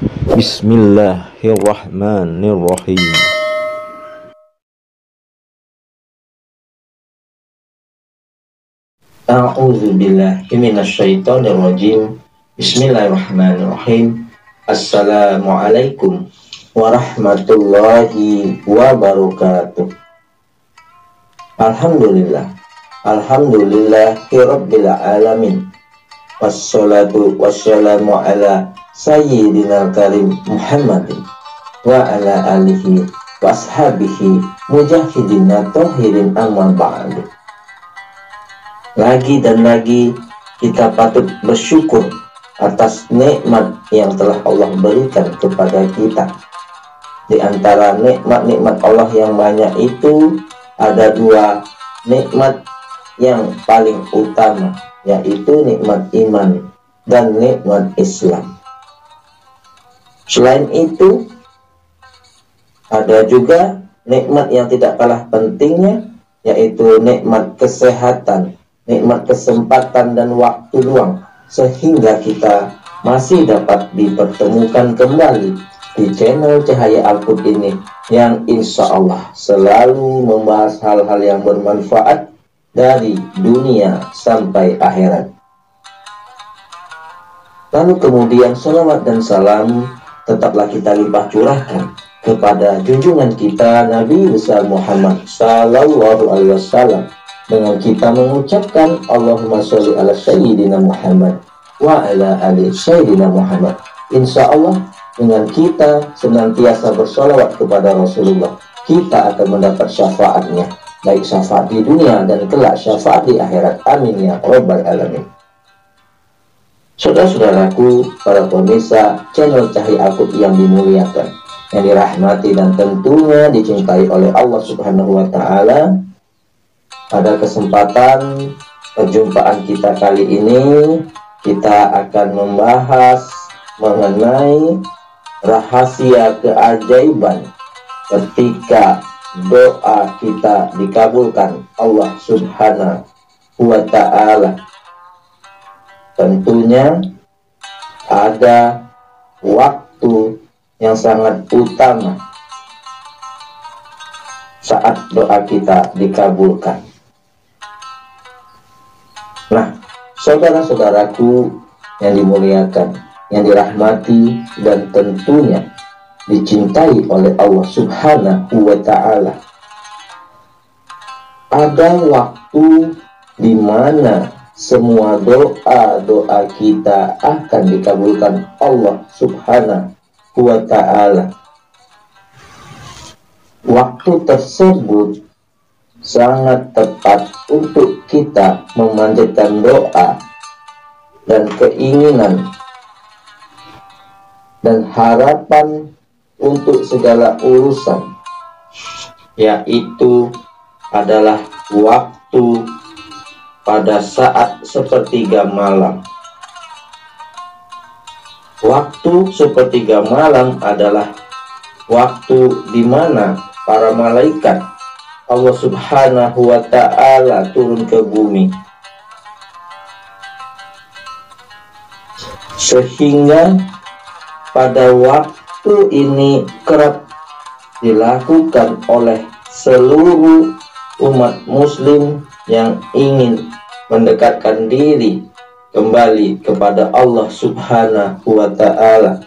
Bismillahirrahmanirrahim. A'udzubillahi minasyaitonirrajim. Bismillahirrahmanirrahim. Assalamualaikum warahmatullahi wabarakatuh. Alhamdulillahirabbil alamin. Wassalatu wassalamu ala sayyidina karim Muhammadin wa ala alihi wa ashabihi mujahidina tohirin amma ba'du. Lagi dan lagi kita patut bersyukur atas nikmat yang telah Allah berikan kepada kita. Di antara nikmat-nikmat Allah yang banyak itu ada dua nikmat yang paling utama, yaitu nikmat iman dan nikmat Islam. Selain itu, ada juga nikmat yang tidak kalah pentingnya, yaitu nikmat kesehatan, nikmat kesempatan dan waktu luang, sehingga kita masih dapat dipertemukan kembali di channel Cahaya Al-Qud ini, yang insya Allah selalu membahas hal-hal yang bermanfaat dari dunia sampai akhirat. Lalu kemudian salawat dan salam tetaplah kita limpah curahkan kepada junjungan kita Nabi besar Muhammad Sallallahu Alaihi Wasallam, dengan kita mengucapkan Allahumma sholli ala sayyidina Muhammad wa ala ali sayyidina Muhammad. Insya Allah dengan kita senantiasa bersolawat kepada Rasulullah, kita akan mendapat syafaatnya, baik syafaat di dunia dan kelak syafaat di akhirat. Amin ya rabbal alamin. Saudara-saudaraku, para pemirsa channel Cahaya Al-Qud yang dimuliakan, yang dirahmati dan tentunya dicintai oleh Allah Subhanahu wa Ta'ala, pada kesempatan perjumpaan kita kali ini kita akan membahas mengenai rahasia keajaiban ketika doa kita dikabulkan Allah Subhanahu wa Ta'ala. Tentunya ada waktu yang sangat utama saat doa kita dikabulkan. Nah, saudara-saudaraku yang dimuliakan, yang dirahmati dan tentunya dicintai oleh Allah Subhanahu wa Ta'ala, ada waktu di mana semua doa-doa kita akan dikabulkan Allah Subhanahu wa Ta'ala. Waktu tersebut sangat tepat untuk kita memanjatkan doa dan keinginan dan harapan untuk segala urusan, yaitu adalah waktu pada saat sepertiga malam. Waktu sepertiga malam adalah waktu di mana para malaikat Allah Subhanahu wa Ta'ala turun ke bumi, sehingga pada waktu ini kerap dilakukan oleh seluruh umat muslim yang ingin mendekatkan diri kembali kepada Allah Subhanahu wa Ta'ala.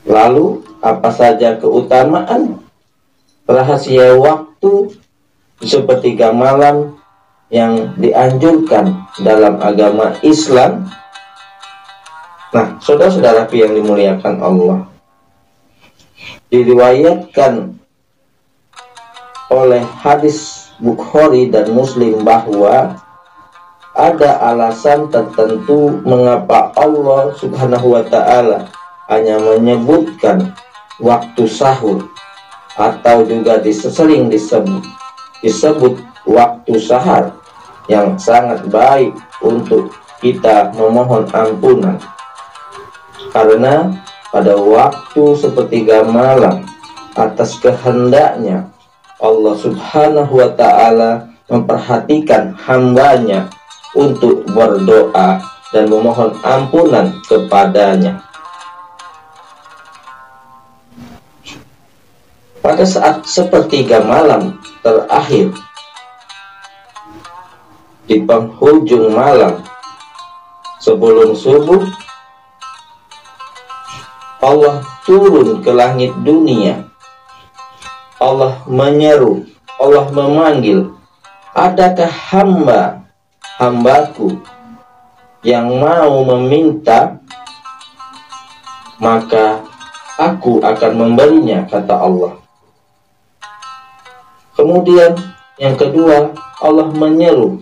Lalu apa saja keutamaan rahasia waktu sepertiga malam yang dianjurkan dalam agama Islam? Nah, saudara-saudaraku yang dimuliakan Allah, diriwayatkan oleh hadis Bukhari dan Muslim bahwa ada alasan tertentu mengapa Allah Subhanahu wa Ta'ala hanya menyebutkan waktu sahur, atau juga sering disebut waktu sahar, yang sangat baik untuk kita memohon ampunan. Karena pada waktu sepertiga malam, atas kehendaknya Allah Subhanahu wa Ta'ala memperhatikan hambanya untuk berdoa dan memohon ampunan kepadanya. Pada saat sepertiga malam terakhir, di penghujung malam sebelum subuh, Allah turun ke langit dunia. Allah menyeru, Allah memanggil, adakah hambaku yang mau meminta, maka aku akan memberinya, kata Allah. Kemudian yang kedua, Allah menyeru,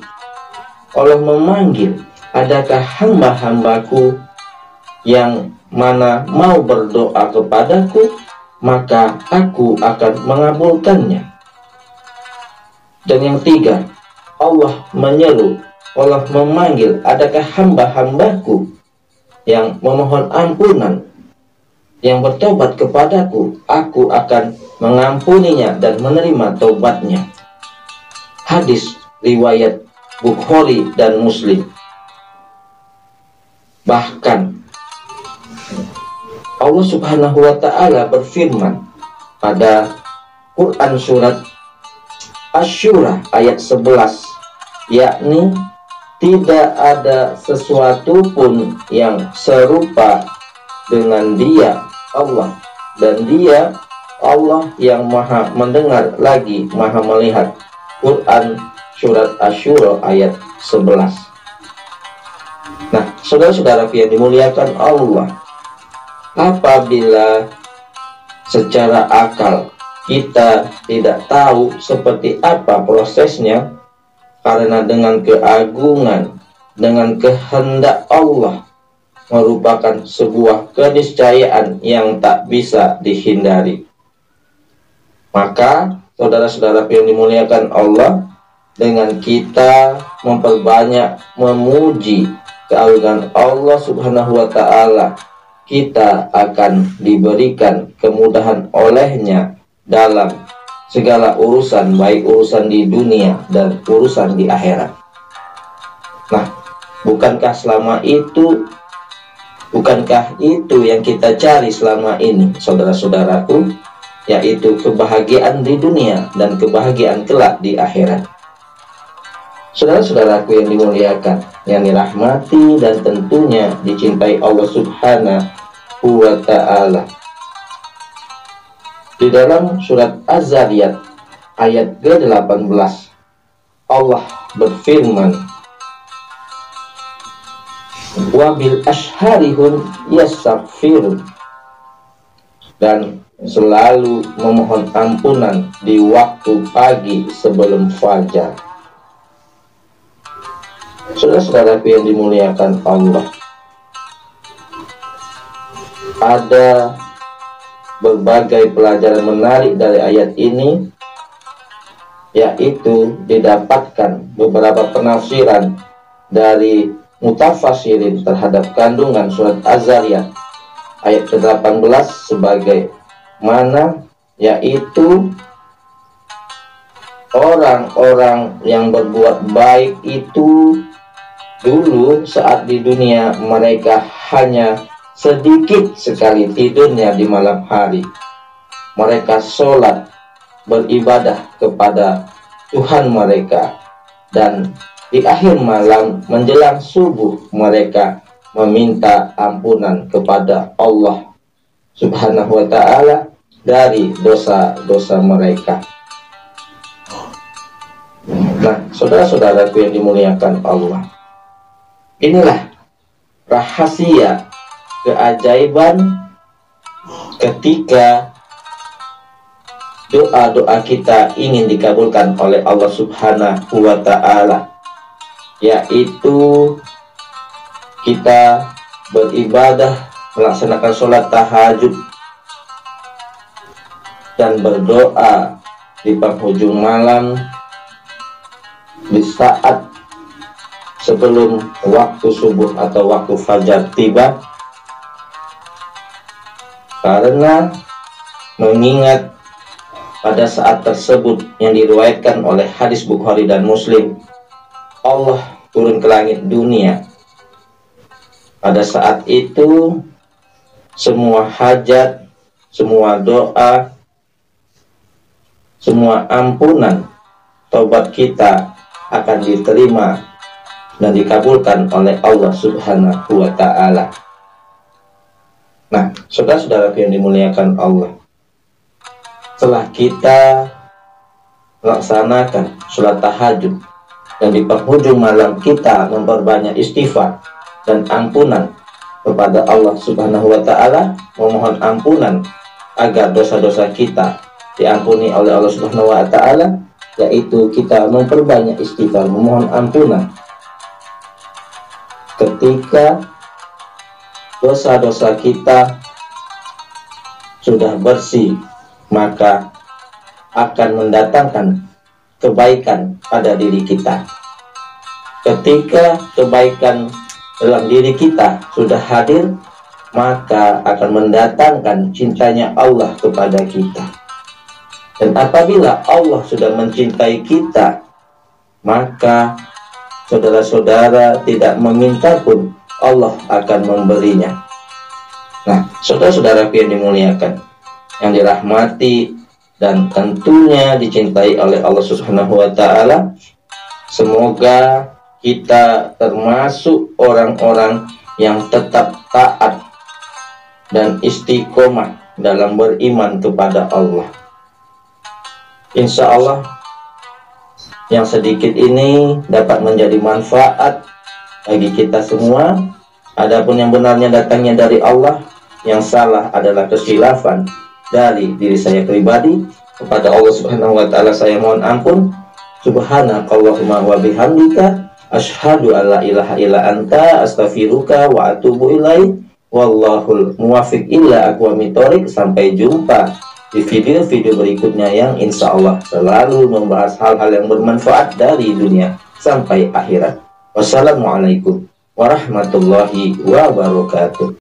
Allah memanggil, adakah hamba-hambaku yang mana mau berdoa kepadaku, maka aku akan mengabulkannya. Dan yang tiga, Allah menyeru, Allah memanggil, adakah hamba-hambaku yang memohon ampunan, yang bertobat kepadaku, aku akan mengampuninya dan menerima tobatnya. Hadis riwayat Bukhari dan Muslim. Bahkan Allah Subhanahu wa Ta'ala berfirman pada Quran surat Asy-Syura ayat 11, yakni tidak ada sesuatu pun yang serupa dengan Dia, Allah, dan Dia Allah yang maha mendengar lagi maha melihat. Quran surat Asy-Syura ayat 11. Nah, saudara-saudara yang dimuliakan Allah, apabila secara akal kita tidak tahu seperti apa prosesnya, karena dengan keagungan, dengan kehendak Allah merupakan sebuah keniscayaan yang tak bisa dihindari. Maka saudara-saudara yang dimuliakan Allah, dengan kita memperbanyak memuji keagungan Allah Subhanahu wa Ta'ala, kita akan diberikan kemudahan olehnya dalam segala urusan, baik urusan di dunia dan urusan di akhirat. Nah, bukankah itu yang kita cari selama ini, saudara-saudaraku, yaitu kebahagiaan di dunia dan kebahagiaan kelak di akhirat. Saudara-saudaraku yang dimuliakan, yang dirahmati dan tentunya dicintai Allah Subhanahu wa Ta'ala, di dalam surat Az-Zariyat ayat ke-18, Allah berfirman, wabil asharihun yastaghfirun, dan selalu memohon ampunan di waktu pagi sebelum fajar. Saudara-saudara yang dimuliakan Allah, ada berbagai pelajaran menarik dari ayat ini, yaitu didapatkan beberapa penafsiran dari mutafasirin terhadap kandungan surat Az-Zariyat ayat ke-18 sebagai mana, yaitu orang-orang yang berbuat baik itu dulu saat di dunia mereka hanya sedikit sekali tidurnya di malam hari. Mereka sholat, beribadah kepada Tuhan mereka, dan di akhir malam menjelang subuh mereka meminta ampunan kepada Allah Subhanahu wa Ta'ala dari dosa-dosa mereka. Nah, saudara-saudaraku yang dimuliakan Allah, inilah rahasia keajaiban ketika doa-doa kita ingin dikabulkan oleh Allah Subhanahu wa Ta'ala, yaitu kita beribadah, melaksanakan sholat tahajud dan berdoa di penghujung malam, di saat sebelum waktu subuh atau waktu fajar tiba, karena mengingat pada saat tersebut yang diriwayatkan oleh hadis Bukhari dan Muslim, Allah turun ke langit dunia Pada saat itu semua hajat, semua doa, semua ampunan taubat kita akan diterima dan dikabulkan oleh Allah Subhanahu wa Ta'ala. Nah, saudara-saudara yang dimuliakan Allah, setelah kita melaksanakan sholat tahajud dan di penghujung malam kita memperbanyak istighfar dan ampunan kepada Allah Subhanahu wa Ta'ala, memohon ampunan agar dosa-dosa kita diampuni oleh Allah Subhanahu wa Ta'ala, yaitu kita memperbanyak istighfar, memohon ampunan. Ketika dosa-dosa kita sudah bersih, maka akan mendatangkan kebaikan pada diri kita. Ketika kebaikan dalam diri kita sudah hadir, maka akan mendatangkan cintanya Allah kepada kita. Dan apabila Allah sudah mencintai kita, maka saudara-saudara tidak meminta pun Allah akan memberinya. Nah, saudara-saudara yang dimuliakan, yang dirahmati dan tentunya dicintai oleh Allah Subhanahu wa Ta'ala, semoga kita termasuk orang-orang yang tetap taat dan istiqomah dalam beriman kepada Allah. Insya Allah yang sedikit ini dapat menjadi manfaat bagi kita semua. Adapun yang benarnya datangnya dari Allah, yang salah adalah kekhilafan dari diri saya pribadi. Kepada Allah Subhanahu wa Ta'ala saya mohon ampun. Subhanakallahumma wa bihamdika asyhadu an la ilaha illa anta astaghfiruka wa atubu ilaik. Wallahul muwaffiq illa aqwamit thoriq. Sampai jumpa di video-video berikutnya yang insya Allah selalu membahas hal-hal yang bermanfaat dari dunia sampai akhirat. Wassalamualaikum warahmatullahi wabarakatuh.